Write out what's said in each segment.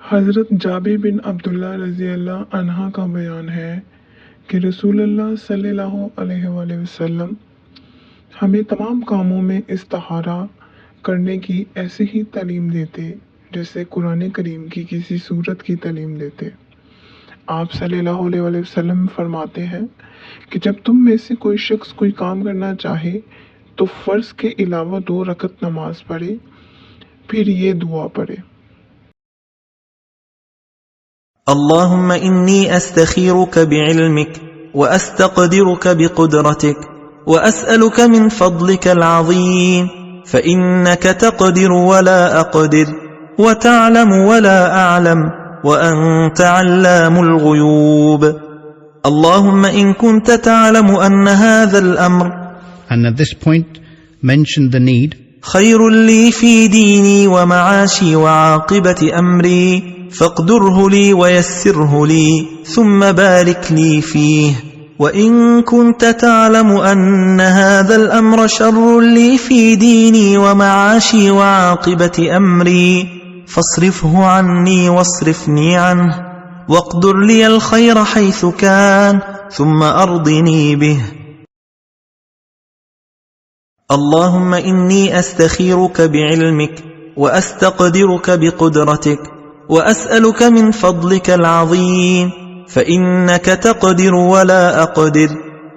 हज़रत जाबिर बिन अब्दुल्ला रज़ी अल्लाह अन्हा का बयान है कि रसूलुल्लाह सल्लल्लाहु अलैहि वसल्लम हमें तमाम कामों में इस्तिखारा करने की ऐसी ही तालीम देते जैसे कुरान करीम की किसी सूरत की तालीम देते। आप सल्लल्लाहु अलैहि वसल्लम फरमाते हैं कि जब तुम में से कोई शख्स कोई काम करना चाहे तो फ़र्ज़ के अलावा 2 रकत नमाज पढ़े, फिर ये दुआ पढ़े। اللهم إني أستخيرك بعلمك وأستقدرك بقدرتك وأسألك من فضلك العظيم فإنك تقدر ولا أقدر وتعلم ولا أعلم وأنت علام الغيوب. اللهم إن كنت تعلم أن هذا الأمر, and at this point mention the need, خير لي في ديني ومعاشي وعاقبة أمري فاقدره لي ويسره لي ثم بارك لي فيه. وإن كنت تعلم أن هذا الأمر شر لي في ديني ومعاشي وعاقبة أمري فاصرفه عني واصرفني عنه واقدر لي الخير حيث كان ثم أرضني به. اللهم إني أستخيرك بعلمك وأستقدرك بقدرتك وأسألك من فضلك العظيم فإنك تقدر ولا أقدر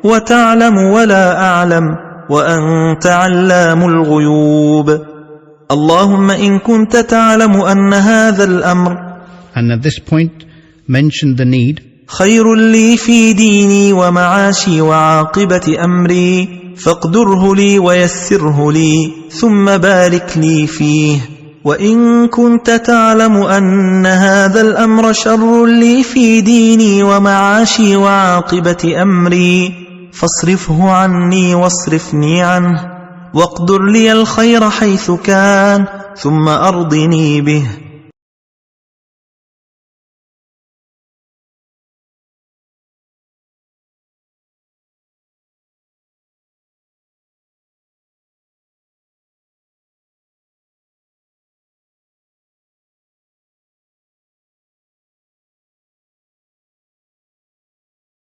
وتعلم ولا أعلم وأنت علام الغيوب. اللهم إن كنت تعلم أن هذا الأمر, and at this point mention the need, خير لي في ديني ومعاشي وعاقبة أمري فاقدره لي ويسره لي ثم بارك لي فيه. وإن كنت تعلم أن هذا الأمر شر لي في ديني ومعاشي وعاقبة أمري فاصرفه عني واصرفني عنه واقدر لي الخير حيث كان ثم أرضني به.